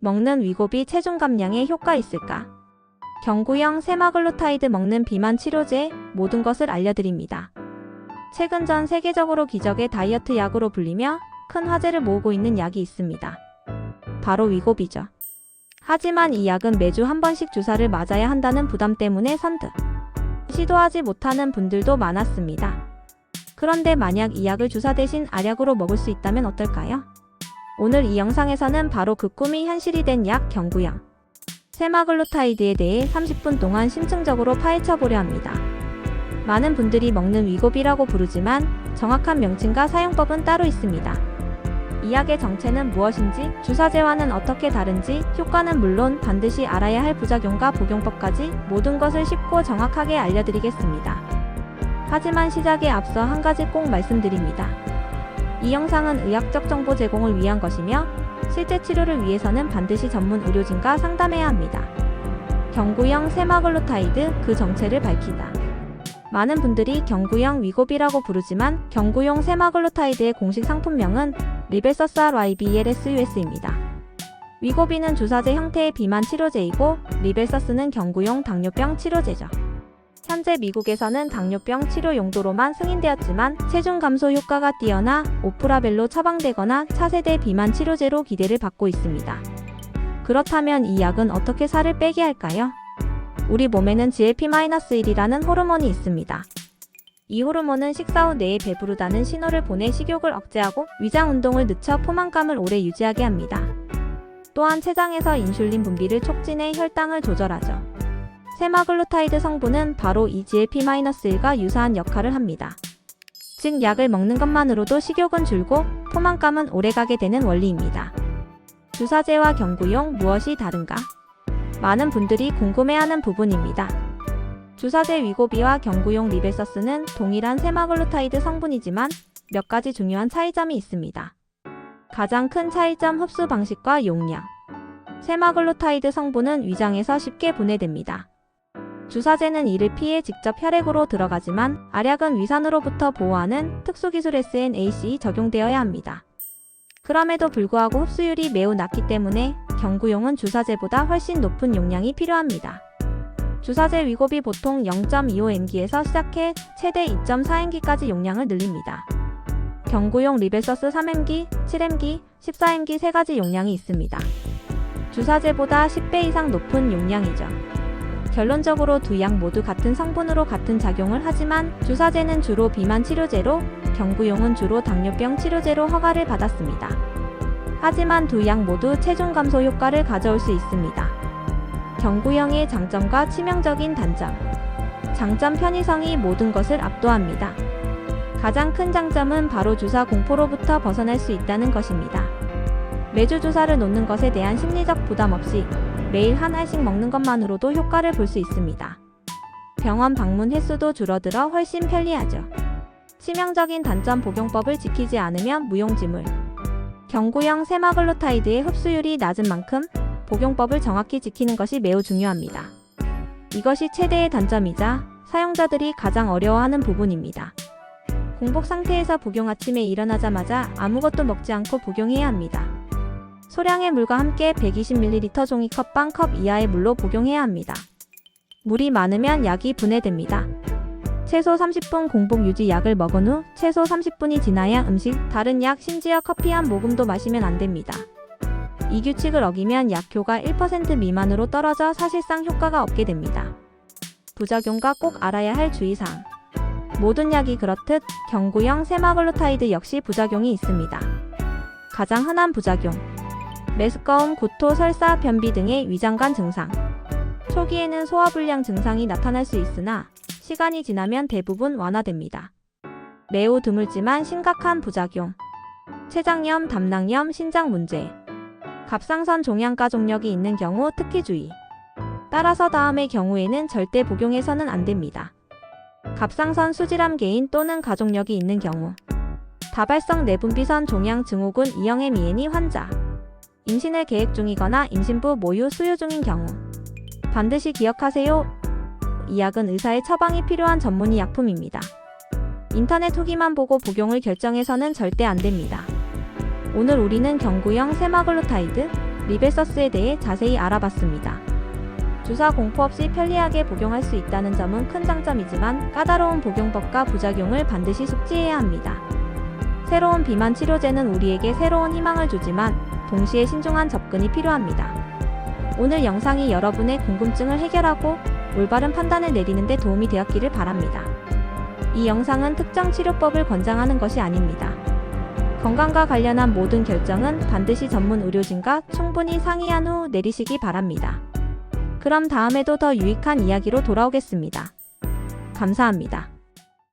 먹는 위고비 체중 감량에 효과 있을까? 경구형 세마글루타이드 먹는 비만 치료제 모든 것을 알려드립니다. 최근 전 세계적으로 기적의 다이어트 약으로 불리며 큰 화제를 모으고 있는 약이 있습니다. 바로 위고비죠. 하지만 이 약은 매주 한 번씩 주사를 맞아야 한다는 부담 때문에 선뜻 시도하지 못하는 분들도 많았습니다. 그런데 만약 이 약을 주사 대신 알약으로 먹을 수 있다면 어떨까요? 오늘 이 영상에서는 바로 그 꿈이 현실이 된 약 경구형 세마글루타이드에 대해 30분 동안 심층적으로 파헤쳐 보려 합니다. 많은 분들이 먹는 위고비라고 부르지만 정확한 명칭과 사용법은 따로 있습니다. 이 약의 정체는 무엇인지, 주사제와는 어떻게 다른지, 효과는 물론 반드시 알아야 할 부작용과 복용법까지 모든 것을 쉽고 정확하게 알려드리겠습니다. 하지만 시작에 앞서 한 가지 꼭 말씀드립니다. 이 영상은 의학적 정보 제공을 위한 것이며 실제 치료를 위해서는 반드시 전문 의료진과 상담해야 합니다. 경구형 세마글루타이드 그 정체를 밝히다. 많은 분들이 경구형 위고비라고 부르지만 경구용 세마글루타이드의 공식 상품명은 리벨서스 RYBLSUS입니다. 위고비는 주사제 형태의 비만 치료제이고 리벨서스는 경구용 당뇨병 치료제죠. 현재 미국에서는 당뇨병 치료 용도로만 승인되었지만 체중 감소 효과가 뛰어나 오프라벨로 처방되거나 차세대 비만 치료제로 기대를 받고 있습니다. 그렇다면 이 약은 어떻게 살을 빼게 할까요? 우리 몸에는 GLP-1이라는 호르몬이 있습니다. 이 호르몬은 식사 후 뇌에 배부르다는 신호를 보내 식욕을 억제하고 위장 운동을 늦춰 포만감을 오래 유지하게 합니다. 또한 췌장에서 인슐린 분비를 촉진해 혈당을 조절하죠. 세마글루타이드 성분은 바로 이 GLP-1과 유사한 역할을 합니다. 즉 약을 먹는 것만으로도 식욕은 줄고 포만감은 오래가게 되는 원리입니다. 주사제와 경구용 무엇이 다른가? 많은 분들이 궁금해하는 부분입니다. 주사제 위고비와 경구용 리벨서스는 동일한 세마글루타이드 성분이지만 몇 가지 중요한 차이점이 있습니다. 가장 큰 차이점 흡수 방식과 용량. 세마글루타이드 성분은 위장에서 쉽게 분해됩니다. 주사제는 이를 피해 직접 혈액으로 들어가지만 알약은 위산으로부터 보호하는 특수기술 SNAC 적용되어야 합니다. 그럼에도 불구하고 흡수율이 매우 낮기 때문에 경구용은 주사제보다 훨씬 높은 용량이 필요합니다. 주사제 위고비 보통 0.25mg에서 시작해 최대 2.4mg까지 용량을 늘립니다. 경구용 리벨서스 3mg, 7mg, 14mg 세 가지 용량이 있습니다. 주사제보다 10배 이상 높은 용량이죠. 결론적으로 두 약 모두 같은 성분으로 같은 작용을 하지만 주사제는 주로 비만 치료제로, 경구용은 주로 당뇨병 치료제로 허가를 받았습니다. 하지만 두 약 모두 체중 감소 효과를 가져올 수 있습니다. 경구형의 장점과 치명적인 단점. 장점 편의성이 모든 것을 압도합니다. 가장 큰 장점은 바로 주사 공포로부터 벗어날 수 있다는 것입니다. 매주 주사를 놓는 것에 대한 심리적 부담 없이 매일 한 알씩 먹는 것만으로도 효과를 볼 수 있습니다. 병원 방문 횟수도 줄어들어 훨씬 편리하죠. 치명적인 단점 복용법을 지키지 않으면 무용지물. 경구형 세마글루타이드의 흡수율이 낮은 만큼 복용법을 정확히 지키는 것이 매우 중요합니다. 이것이 최대의 단점이자 사용자들이 가장 어려워하는 부분입니다. 공복 상태에서 복용 아침에 일어나자마자 아무것도 먹지 않고 복용해야 합니다. 소량의 물과 함께 120ml 종이컵 빵컵 이하의 물로 복용해야 합니다. 물이 많으면 약이 분해됩니다. 최소 30분 공복 유지 약을 먹은 후 최소 30분이 지나야 음식, 다른 약, 심지어 커피 한 모금도 마시면 안 됩니다. 이 규칙을 어기면 약효가 1% 미만으로 떨어져 사실상 효과가 없게 됩니다. 부작용과 꼭 알아야 할 주의사항. 모든 약이 그렇듯 경구형 세마글루타이드 역시 부작용이 있습니다. 가장 흔한 부작용. 메스꺼움, 구토, 설사, 변비 등의 위장관 증상. 초기에는 소화불량 증상이 나타날 수 있으나 시간이 지나면 대부분 완화됩니다. 매우 드물지만 심각한 부작용. 췌장염, 담낭염, 신장 문제. 갑상선 종양 가족력이 있는 경우 특히 주의. 따라서 다음의 경우에는 절대 복용해서는 안 됩니다. 갑상선 수질암 개인 또는 가족력이 있는 경우. 다발성 내분비선 종양 증후군 2형의 미애니 환자. 임신을 계획 중이거나 임신부 모유 수유 중인 경우. 반드시 기억하세요. 이 약은 의사의 처방이 필요한 전문의 약품입니다. 인터넷 후기만 보고 복용을 결정해서는 절대 안 됩니다. 오늘 우리는 경구형 세마글루타이드, 리벨서스에 대해 자세히 알아봤습니다. 주사 공포 없이 편리하게 복용할 수 있다는 점은 큰 장점이지만 까다로운 복용법과 부작용을 반드시 숙지해야 합니다. 새로운 비만 치료제는 우리에게 새로운 희망을 주지만 동시에 신중한 접근이 필요합니다. 오늘 영상이 여러분의 궁금증을 해결하고 올바른 판단을 내리는 데 도움이 되었기를 바랍니다. 이 영상은 특정 치료법을 권장하는 것이 아닙니다. 건강과 관련한 모든 결정은 반드시 전문 의료진과 충분히 상의한 후 내리시기 바랍니다. 그럼 다음에도 더 유익한 이야기로 돌아오겠습니다. 감사합니다.